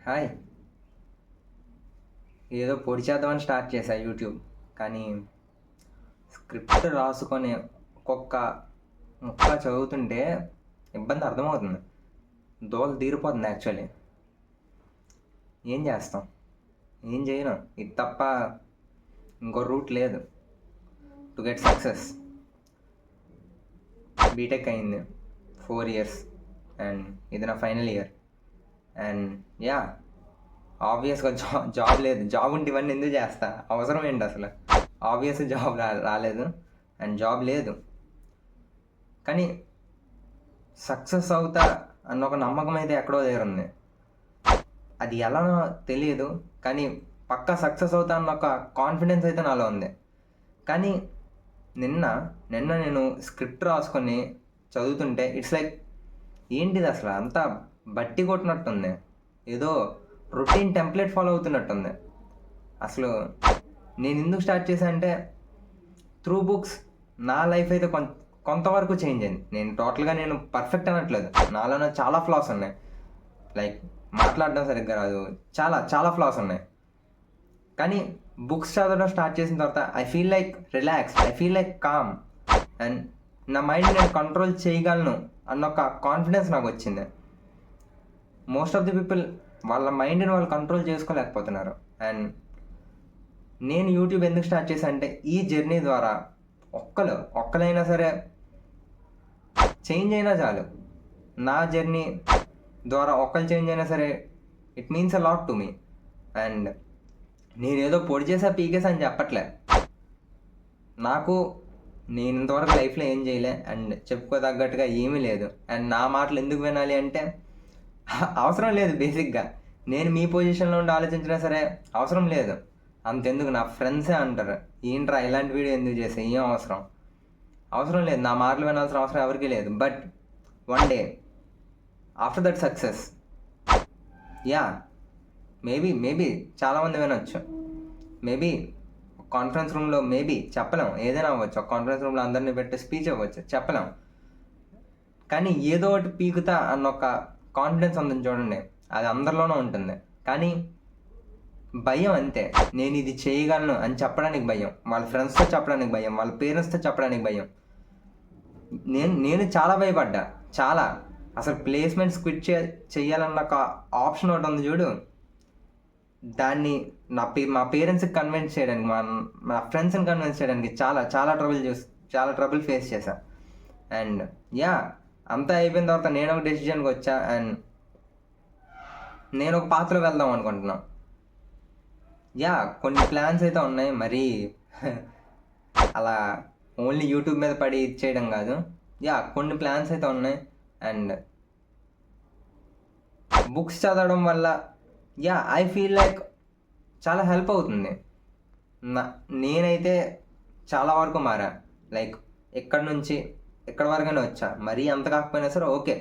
Hi. ఏదో పొడి చేద్దామని స్టార్ట్ చేశా యూట్యూబ్. కానీ స్క్రిప్ట్ రాసుకొని ఒక్కొక్క ముక్క చదువుతుంటే ఇబ్బంది అర్థమవుతుంది. దోల తీరిపోతుంది యాక్చువల్లీ. ఏం చేస్తాం? ఏం చేయను. ఇది తప్ప ఇంకో రూట్ లేదు టు గెట్ సక్సెస్. బీటెక్ అయింది 4 years అండ్ ఇది నా ఫైనల్ ఇయర్. అండ్ యా, ఆబ్వియస్గా జాబ్ లేదు. జాబ్ ఉంటే ఇవన్నీ ఎందుకు చేస్తా? అవసరం ఏంటి అసలు? ఆబ్వియస్గా జాబ్ రాలేదు అండ్ జాబ్ లేదు. కానీ సక్సెస్ అవుతా అన్న ఒక నమ్మకం అయితే ఎక్కడో దగ్గర ఉంది. అది ఎలానో తెలియదు, కానీ పక్కా సక్సెస్ అవుతా అన్న ఒక కాన్ఫిడెన్స్ అయితే నాలో ఉంది. కానీ నిన్న నేను స్క్రిప్ట్ రాసుకొని చదువుతుంటే ఇట్స్ లైక్ ఏంటిది అసలు? అంతా బట్టి కొట్టినట్టుంది. ఏదో రొటీన్ టెంప్లెట్ ఫాలో అవుతున్నట్టుంది. అసలు నేను ఎందుకు స్టార్ట్ చేశా అంటే, త్రూ బుక్స్ నా లైఫ్ అయితే కొంతవరకు చేంజ్ అయింది. నేను టోటల్గా పర్ఫెక్ట్ అనట్లేదు. నాలోనే చాలా ఫ్లాస్ ఉన్నాయి. లైక్ మాట్లాడడం సరిగ్గా రాదు, చాలా చాలా ఫ్లాస్ ఉన్నాయి. కానీ బుక్స్ చదవడం స్టార్ట్ చేసిన తర్వాత I feel like relax, I feel like com and నా మైండ్ నేను కంట్రోల్ చేయగలను అన్న ఒక కాన్ఫిడెన్స్ నాకు వచ్చింది. మోస్ట్ ఆఫ్ ది పీపుల్ వాళ్ళ మైండ్ని వాళ్ళు కంట్రోల్ చేసుకోలేకపోతున్నారు. అండ్ నేను యూట్యూబ్ ఎందుకు స్టార్ట్ చేశా అంటే, ఈ జర్నీ ద్వారా ఒక్కలైనా సరే చేంజ్ అయినా చాలు. నా జర్నీ ద్వారా ఒక్కరు చేంజ్ అయినా సరే it means a lot to me. And నేనేదో పొడి చేసా పీకేసా అని చెప్పట్లే. నేను ఇంతవరకు లైఫ్లో ఏం చేయలే అండ్ చెప్పుకోదగ్గట్టుగా ఏమీ లేదు. అండ్ నా మాటలు ఎందుకు వినాలి అంటే అవసరం లేదు. బేసిక్గా నేను మీ పొజిషన్లో ఉండి ఆలోచించినా సరే అవసరం లేదు. అంతెందుకు, నా ఫ్రెండ్సే అంటారు, ఏంట్రా ఇలాంటి వీడియో ఎందుకు చేసా, ఏం అవసరం లేదు. నా మాటలు వినాల్సిన అవసరం ఎవరికీ లేదు. But one day after that success, yeah, maybe చాలామంది వినొచ్చు. మేబీ కాన్ఫరెన్స్ రూమ్లో మేబీ చెప్పలేం, ఏదైనా అవ్వచ్చు. ఒక కాన్ఫరెన్స్ రూమ్లో అందరినీ పెట్టి స్పీచ్ అవ్వచ్చు, చెప్పలేం. కానీ ఏదో ఒకటి పీకుతా అన్న ఒక కాన్ఫిడెన్స్ ఉందని చూడండి, అది అందరిలోనూ ఉంటుంది. కానీ భయం అంతే. నేను ఇది చేయగలను అని చెప్పడానికి భయం, వాళ్ళ ఫ్రెండ్స్తో చెప్పడానికి భయం, వాళ్ళ పేరెంట్స్తో చెప్పడానికి భయం. నేను చాలా భయపడ్డా, చాలా. అసలు ప్లేస్మెంట్స్ క్విట్ చేయాలన్న ఒక ఆప్షన్ ఒకటి ఉంది చూడు, దాన్ని మా పేరెంట్స్కి కన్విన్స్ చేయడానికి, మా ఫ్రెండ్స్ని కన్విన్స్ చేయడానికి చాలా ట్రబుల్ ఫేస్ చేశా. అండ్ యా, అంతా అయిపోయిన తర్వాత నేను ఒక డెసిషన్కి వచ్చా. అండ్ నేను ఒక పాత్రలో వెళ్దాం అనుకుంటున్నా. యా, కొన్ని ప్లాన్స్ అయితే ఉన్నాయి. మరి అలా ఓన్లీ యూట్యూబ్ మీద పడి ఇచ్చేయడం కాదు. యా, కొన్ని ప్లాన్స్ అయితే ఉన్నాయి. అండ్ బుక్స్ చదవడం వల్ల యా ఐ ఫీల్ లైక్ చాలా హెల్ప్ అవుతుంది. నేనైతే చాలా వరకు మారా. లైక్ ఎక్కడి నుంచి ఎక్కడి వరకైనా వచ్చా. మరీ అంత కాకపోయినా సరే okay,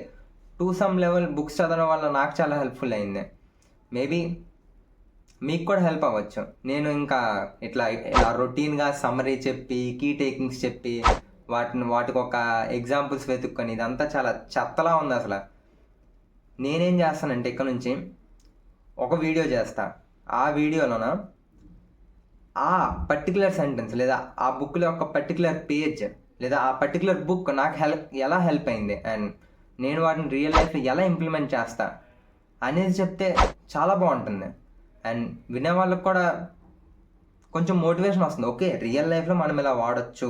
to some level books చదవడం వల్ల నాకు చాలా హెల్ప్ఫుల్ అయింది. మేబీ మీకు కూడా హెల్ప్ అవ్వచ్చు. నేను ఇంకా ఇలా రొటీన్గా సమ్మరీ చెప్పి, కీ టేకింగ్స్ చెప్పి, వాటికి ఒక ఎగ్జాంపుల్స్ వెతుక్కొని, ఇదంతా చాలా చెత్తలా ఉంది అసలు. నేనేం చేస్తానంటే, ఇక్కడ నుంచి ఒక వీడియో చేస్తా. ఆ వీడియోలోన ఆ పర్టికులర్ సెంటెన్స్ లేదా ఆ బుక్లో ఒక పర్టికులర్ పేజ్ లేదా ఆ పర్టికులర్ బుక్ నాకు ఎలా హెల్ప్ అయింది అండ్ నేను వాటిని రియల్ లైఫ్లో ఎలా ఇంప్లిమెంట్ చేస్తా అనేది చెప్తే చాలా బాగుంటుంది. అండ్ వినే వాళ్ళకి కూడా కొంచెం మోటివేషన్ వస్తుంది. ఓకే, రియల్ లైఫ్లో మనం ఇలా వాడచ్చు,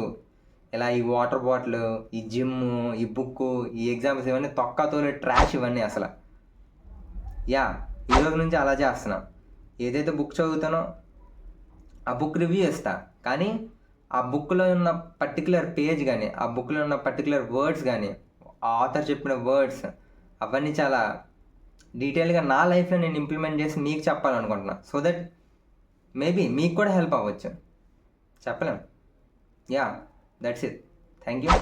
ఇలా ఈ వాటర్ బాటిల్, ఈ జిమ్, ఈ బుక్, ఈ ఎగ్జామ్స్, ఇవన్నీ తొక్కతోలే ట్రాష్ ఇవన్నీ అసలు. యా, ఈరోజు నుంచి అలా చేస్తున్నా. ఏదైతే బుక్ చదువుతానో ఆ బుక్ రివ్యూ చేస్తా. కానీ ఆ బుక్లో ఉన్న పర్టికులర్ పేజ్ కానీ, ఆ బుక్లో ఉన్న పర్టికులర్ వర్డ్స్ కానీ, ఆ ఆథర్ చెప్పిన వర్డ్స్, అవన్నీ చాలా డీటెయిల్గా నా లైఫ్లో నేను ఇంప్లిమెంట్ చేసి మీకు చెప్పాలనుకుంటున్నా. సో దట్ మేబీ మీకు కూడా హెల్ప్ అవ్వచ్చు, చెప్పలేం. Yeah, that's it. Thank you.